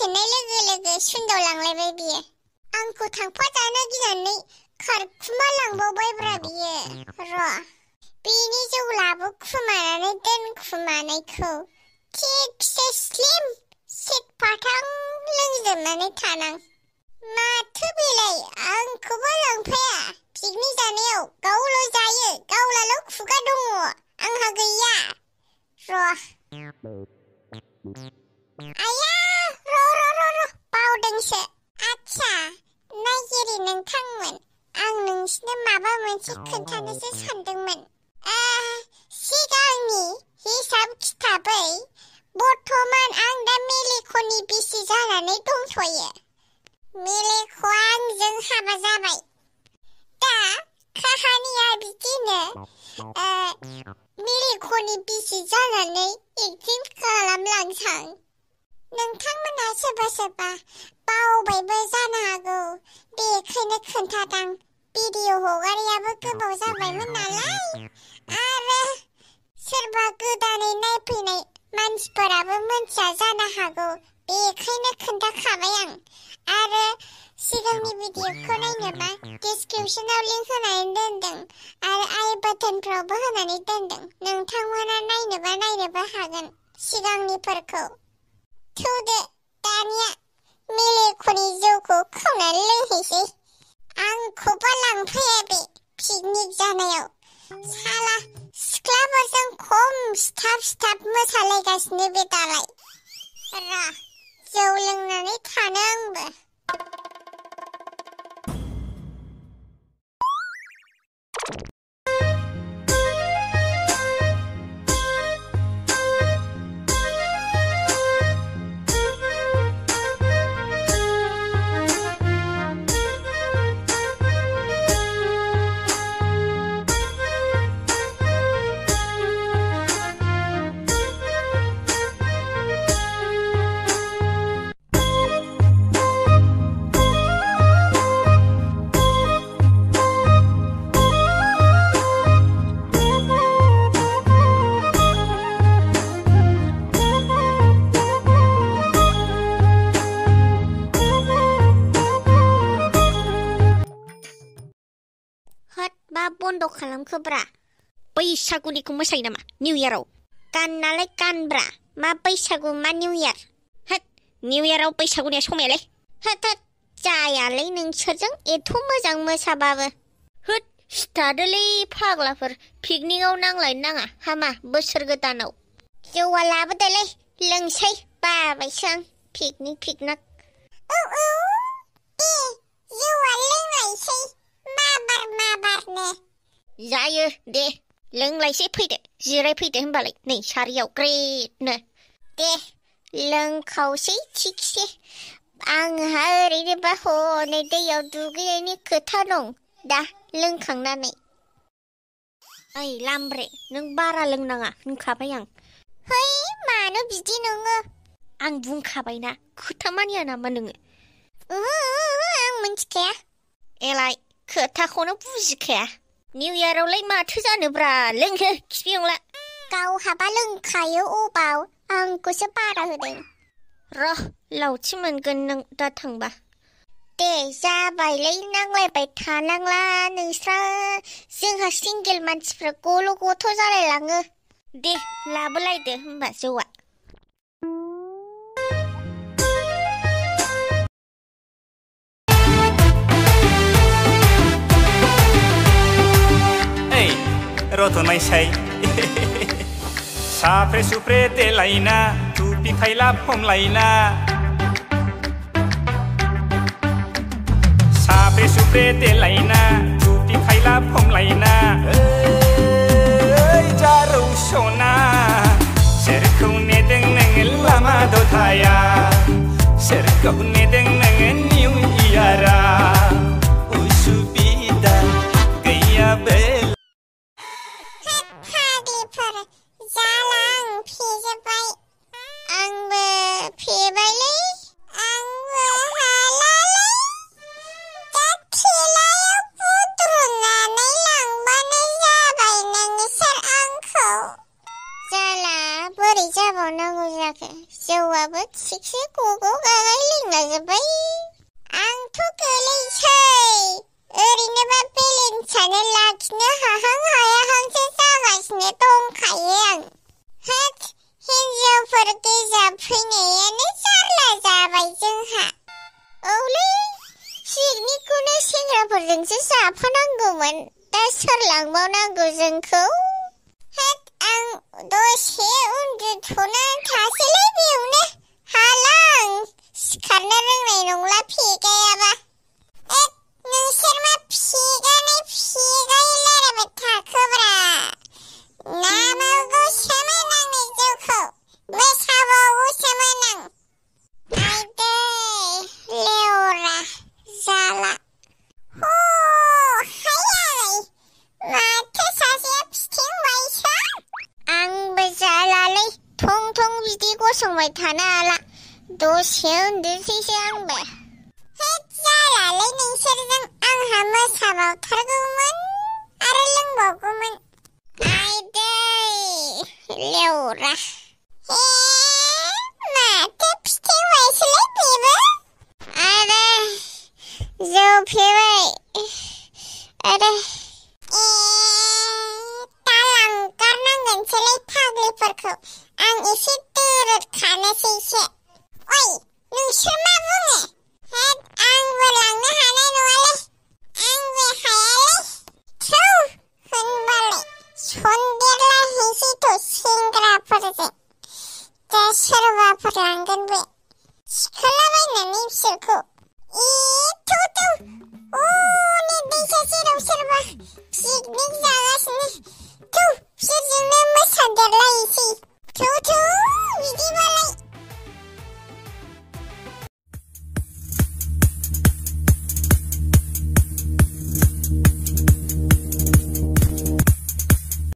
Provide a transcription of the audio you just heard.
सोनाय लोगो लोगो सुन्दावलांलायबाय बियो। आंखौ थांफाजानो गिनानै खारखुमालांबावबायब्रा बियो। र' बिनि जौ लाबोखुमानानै दोनखुमानायखौ थिगसे स्लिम सिथफाथां लोंजोबनानै थानां। माथो बेलाय आंखौबो लांफाया पिकनिक जानायाव? गावल' जायो, गावलाल' खुगा दङ, आंहा गैया। आया र' बावदोंसो। आच्छा नायगिरि नोंथांमोन, आं नोंसिनो माबा मोनसे खोन्थानोसो सानदोंमोन। सिगांनि हिसाब खिथाबै बर्थमान आं दा मेलेख'नि बिसि जानानै दंथ'यो। मेलेख'आ आंजों हाबा जाबाय। दा काहानिया बिदिनो मेलेख'नि बिसि जानानै एक्टिं खालामलांसां। नोंथांमोनहा सोरबा सोरबा बावबायबो जानो हागौ, बेखायनो खोन्थादां। भिडिअ हगारियाबो गोबाव जाबायमोन नालाय, आरो सोरबा गोदानै नायफैनाय मानसिफोराबो मोनथिया जानो हागौ, बेखायनो खोन्थाखाबाय आं। आरो सिगांनि भिडिअखौ नायनोबा डिसक्रिपसनाव लिंक होनानै दोनदों आरो आई बाटनफ्रावबो होनानै दोनदों। नोंथांमोना नायनोबा हागोन सिगांनिफोरखौ। थौदो दानिया मेलेख'नि जौखौ खावनानै लोंहैसै। आंखौबा लांफाया बे पिकनिक जानायाव। साला सिख्लाफोरजों खम सिथाब मोसालायगासिनो बे दालाय। जौ लोंनानै थानो आंबो। बन्द खालामखोब्रा। बैसागुनिखौ मोसायो नामा निउ इयाराव? गाननालाय गानब्रा, मा बैसागु मा निउ इयार। होद, निउ इयाराव बैसागुनिया समायालै। होद जायालै नोंसोरजों एथ' मोजां मोसाबाबो। होद सिथादोलै फाग्लाफोर, पिकनिकआव नांलायनो नाङा हामा बोसोर गोदानाव। जौआ लाबोदोलै लोंसै, बाबायसो आं पिकनिक। औ दे जौआ लोंनायसै माबारनो। जायो दे लोंलायसै, फैदो जिरायफैदो होनबालाय नै सारियाव ग्रेटनो। दे लोंखावसै थिगसे। आंहा ओरैनोबा हनै दैयाव दुगैनायनि खोथा दं दा लोंखांनानै। ओइ लामब्रे, नों बारा लोंनाङा होनखाबाय आं। है मानो बिदि नोङो? आं बुंखाबायना, खोथा मानिया नामा नोङो? आं मिन्थिखाया। एलाय खोथाखौनो बुजिखाया। निउ इयारावलाय माथो जानोब्रा, लोंहो खिफि अंला। गावहाबा लोंखायो अबाव, आंखौसो बारा होदों। र' लावथि मोनगोन नों दा थांबा। दे जाबायलै नांलायबाय थानांला नोंस्रा, जोंहा सिंगेल मानसिफ्रा गल' गथ' जालायलाङो। दे लाबोलायदो होमबा जौआ। रथ'नायसाय साफ्रे सुफ्रे देलायना टुपि खायला हमलायना साफ्रे सुफ्रे देलायना टुपि खायला हमलायना जारौ सना सोरखौ नेदों नोङो लामा दथाया सोरखौ नेदों नोङो निउ इयारा उसुबिदा गैयाबो जौआ हौवाबो थिगसे गग' गागाय लोंलाजोब्बाय। आंथ' गोलैसै। ओरैनोबा बेलेन्सआनो लाखिनो हाहां हायाहांसो जागासिनो दंखायो आं। होद, हिनजावफोर गोजा फैनायानो जारला जाबाय जोंहा। औलै, पिकनिकखौनो सेंग्राफोरजोंसो जाफानांगौमोन। दा सोर लांबावनांगौ जोंखौ? होद, आं दसे उन्दुथ'ना थासैलै बेयावनो। हाला आं सिखारनो रोंनाय नंला फेगायाबा। नोंसोर मा फेगाय रायलायबाय थाखोब्रा? नामावगौसोमोन आंनि जौखौ, मोसाबावगौसोमोन आं। आयदै लेवरा जाला। हाय, माथो सासेया फिथिंबायसो? आंबो जालालै, थं थं बिदि गसंबाय थानो हाला। दसे उन्दुसैसो आंबो। होद, जालालै नोंसोरजों। आंहा मोसाबावथारगौमोन आरो लोंबावगौमोन। आयदै लेवरा। माथो फिथिंबायसोलै बेबो। आरो जौ फेबाय। आरो दा लांगारनांगोनसोलै फाग्लिफोरखौ। आं एसे दोरोद खानोसैसो। ओइ, नोंसोर मा बुङो? होद, आंबो लांनो हानाय नङालै। आंबो हायालै। थौ, होनबालाय सन्देरलाहैसैथ' सेंग्राफोरजों। दा सोरबाफोर लांगोन बे। थिखोलाबायनानै बिसोरखौ। थौ, हनै दैसा सेराव सोरबा पिकनिक